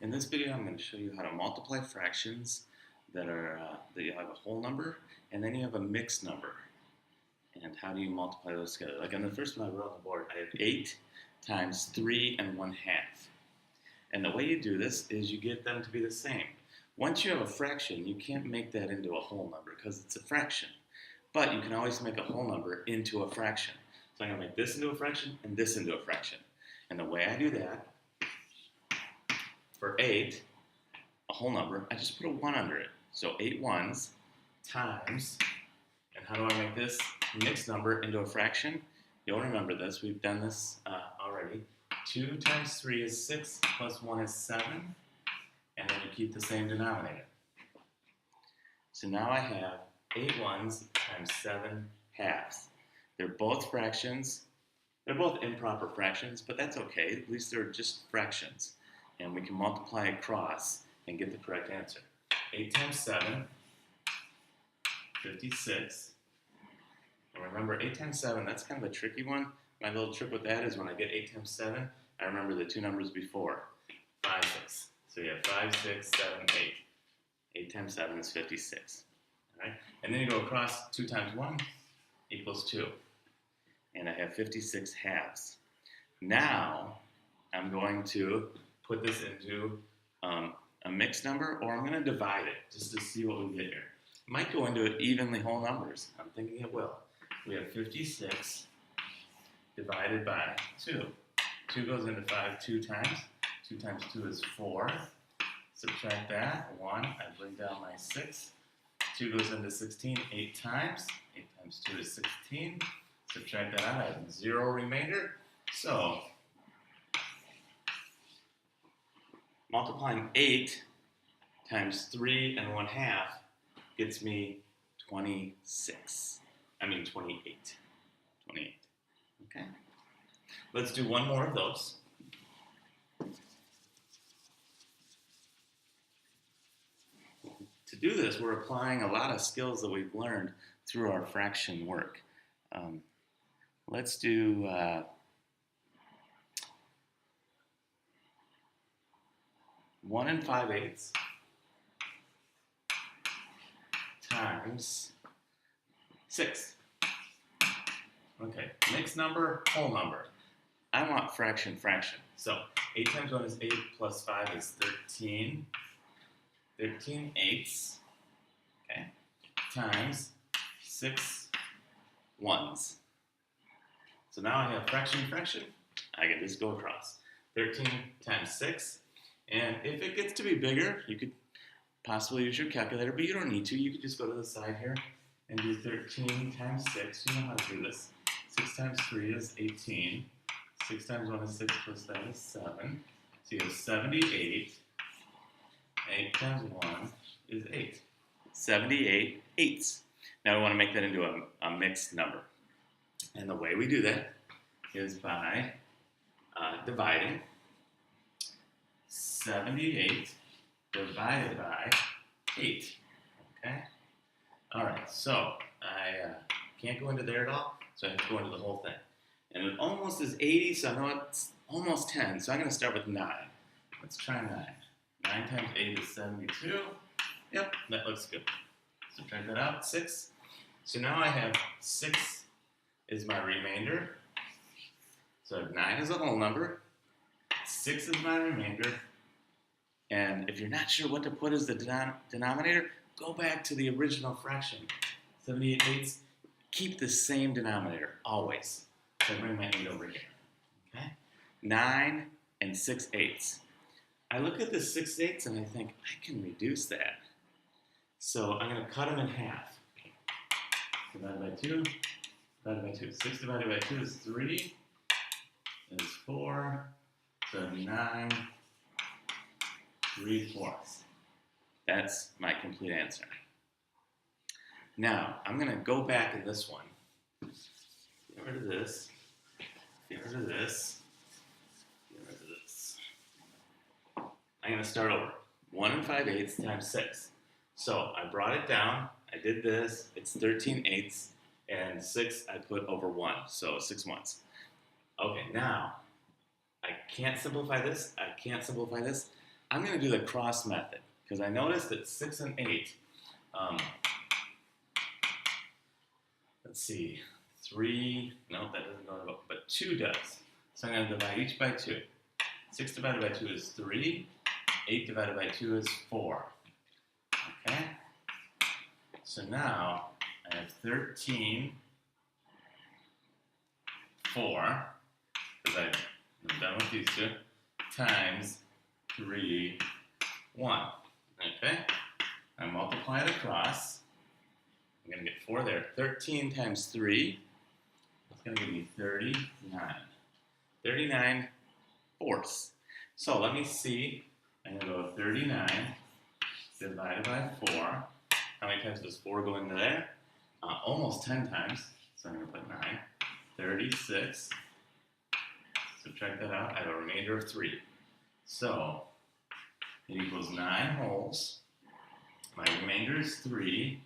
In this video, I'm going to show you how to multiply fractions that you have a whole number and then you have a mixed number. And how do you multiply those together? Like on the first one I wrote on the board, I have 8 times 3 and 1/2. And the way you do this is you get them to be the same. Once you have a fraction, you can't make that into a whole number because it's a fraction. But you can always make a whole number into a fraction. So I'm going to make this into a fraction and this into a fraction. And the way I do that, for 8, a whole number, I just put a 1 under it. So 8 ones times, and how do I make this mixed number into a fraction? You'll remember this, we've done this already. 2 times 3 is 6, plus 1 is 7, and then you keep the same denominator. So now I have 8 ones times 7 halves. They're both fractions. They're both improper fractions, but that's okay. At least they're just fractions. And we can multiply across and get the correct answer. 8 times 7, 56. And remember, 8 times 7, that's kind of a tricky one. My little trick with that is when I get 8 times 7, I remember the two numbers before, 5, 6. So you have 5, 6, 7, 8. 8 times 7 is 56. All right? And then you go across 2 times 1 equals 2. And I have 56 halves. Now, I'm going to put this into a mixed number, or I'm going to divide it just to see what we get here. It might go into evenly whole numbers. I'm thinking it will. We have 56 divided by 2. 2 goes into 5 2 times. 2 times 2 is 4. Subtract that. 1. I bring down my 6. 2 goes into 16 8 times. 8 times 2 is 16. Subtract that out. I have 0 remainder. So, multiplying 8 times 3 and 1/2 gets me 26. I mean 28. 28. Okay? Let's do one more of those. To do this, we're applying a lot of skills that we've learned through our fraction work. Let's do 1 5/8 times 6. Okay, mixed number, whole number. I want fraction, fraction. So 8 times 1 is 8 plus 5 is 13. 13 eighths, okay, times 6 ones. So now I have fraction, fraction. I can just go across. 13 times 6. And if it gets to be bigger, you could possibly use your calculator, but you don't need to. You could just go to the side here and do 13 times 6. You know how to do this. 6 times 3 is 18. 6 times 1 is 6 plus that is 7. So you have 78. 8 times 1 is 8. 78 eighths. Now we want to make that into a mixed number. And the way we do that is by dividing 78 divided by 8. Okay? Alright, so I can't go into there at all, so I have to go into the whole thing. And it almost is 80, so I know it's almost 10, so I'm going to start with 9. Let's try 9. 9 times 8 is 72. Yep, that looks good. Subtract that out, 6. So now I have 6 is my remainder. So 9 is a whole number. 6 is my remainder. And if you're not sure what to put as the denominator, go back to the original fraction. 78 eighths. Keep the same denominator, always. So I bring my 8 over here. Okay? 9 and 6 eighths. I look at the 6 eighths and I think, I can reduce that. So I'm going to cut them in half. Divided by 2, divided by 2. 6 divided by 2 is 3, is 4, so 9, 3/4. That's my complete answer. Now, I'm going to go back in this one. Get rid of this. Get rid of this. Get rid of this. I'm going to start over. 1 5/8 times 6. So I brought it down. I did this. It's 13 eighths. And 6 I put over 1. So 6 ones. Okay, now I can't simplify this. I can't simplify this. I'm going to do the cross method because I noticed that 6 and 8, let's see, 3, no, that doesn't go to, but 2 does. So I'm going to divide each by 2. 6 divided by 2 is 3. 8 divided by 2 is 4. Okay? So now I have 13, 4, because I'm done with these two, times 3, 1. Okay? I multiply it across. I'm going to get 4 there. 13 times 3, that's going to give me 39. 39 fourths. So let me see. I'm going to go 39 divided by 4. How many times does 4 go into there? Almost 10 times. So I'm going to put 9. 36. Subtract that out. I have a remainder of 3. So it equals 9 wholes. My remainder is 3.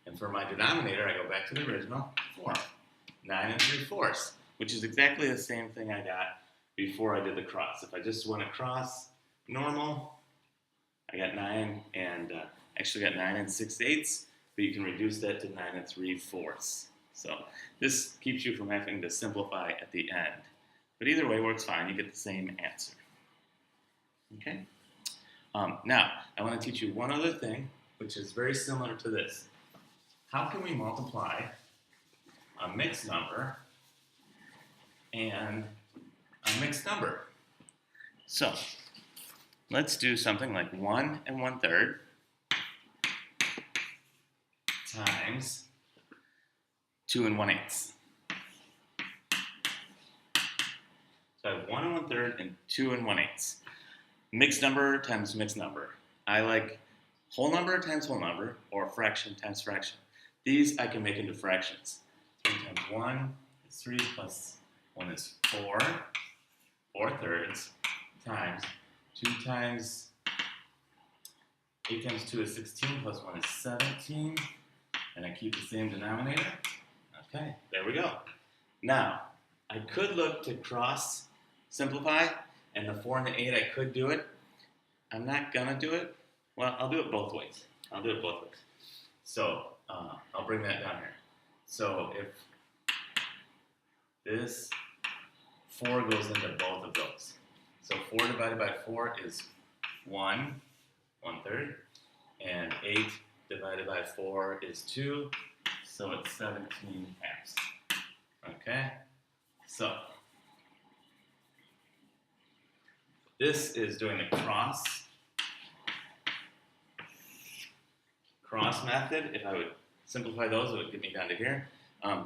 And for my denominator, I go back to the original, 4. 9 3/4, which is exactly the same thing I got before I did the cross. If I just went across normal, I got 9 and actually got 9 6/8, but you can reduce that to 9 3/4. So this keeps you from having to simplify at the end. But either way works fine. You get the same answer. Okay? Now, I want to teach you one other thing, which is very similar to this. How can we multiply a mixed number and a mixed number? So, let's do something like 1 1/3 times 2 1/8. So I have 1 1/3 and 2 1/8. Mixed number times mixed number. I like whole number times whole number or fraction times fraction. These I can make into fractions. 3 times 1 is 3 plus 1 is 4. 4/3 times 2 times 8 times 2 is 16 plus 1 is 17. And I keep the same denominator. Okay, there we go. Now, I could look to cross simplify, and the 4 and the 8 I could do it. I'm not gonna do it. Well, I'll do it both ways. So I'll bring that down here. So if this 4 goes into both of those. So 4 divided by 4 is 1 1/3, and 8 divided by 4 is 2, so it's 17 halves. Okay? So this is doing the cross method. If I would simplify those, it would get me down to here.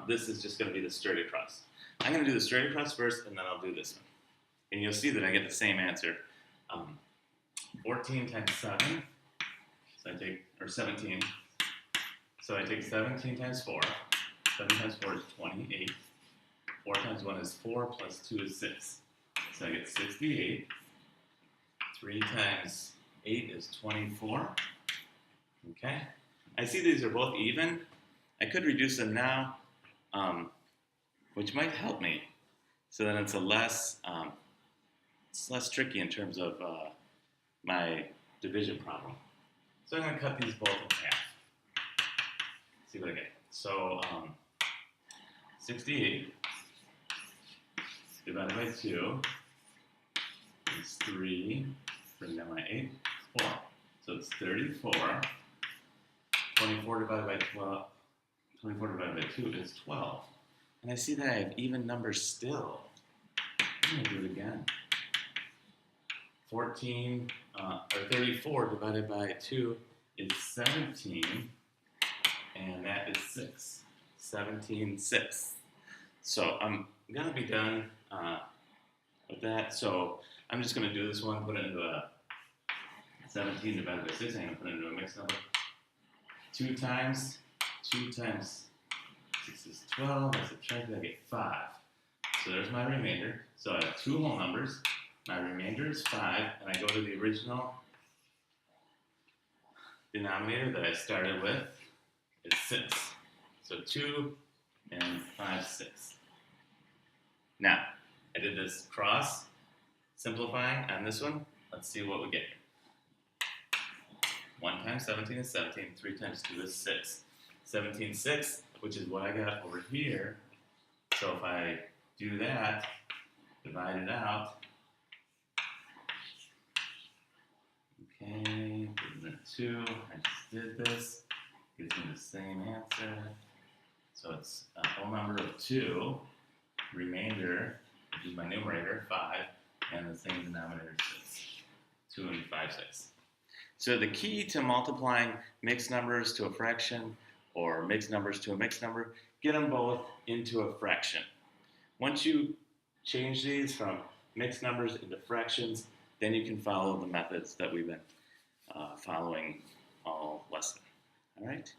This is just going to be the straight across. I'm going to do the straight across first, and then I'll do this one. And you'll see that I get the same answer. 14 times 7, so I take, or 17. So I take 17 times 4. 7 times 4 is 28. 4 times 1 is 4, plus 2 is 6. So I get 68. 3 times 8 is 24. Okay? I see these are both even. I could reduce them now, which might help me. So then it's less tricky in terms of my division problem. So I'm going to cut these both in half. See what I get. So 68 divided by 2 is 3. Bring down my 8, 4. So it's 34. 24 divided by 12. 24 divided by 2 is 12. And I see that I have even numbers still. I'm going to do it again. 34 divided by 2 is 17. And that is 6. 17 6. So I'm going to be done with that. So I'm just going to do this one, put it into a 17 divided by 6. I'm going to put it into a mixed number. 2 times 6 is 12. I subtract that, I get 5. So there's my remainder. So I have 2 whole numbers. My remainder is 5, and I go to the original denominator that I started with is 6. So 2 and 5, 6. Now, I did this cross simplifying on this one. Let's see what we get here. 1 times 17 is 17, 3 times 2 is 6. 17 6, which is what I got over here. So if I do that, divide it out, okay, gives me 2, I just did this, gives me the same answer. So it's a whole number of 2, remainder, which is my numerator, 5, and the same denominator, 6. 2 and 5, 6. So the key to multiplying mixed numbers to a fraction or mixed numbers to a mixed number, get them both into a fraction. Once you change these from mixed numbers into fractions, then you can follow the methods that we've been following all lesson. All right?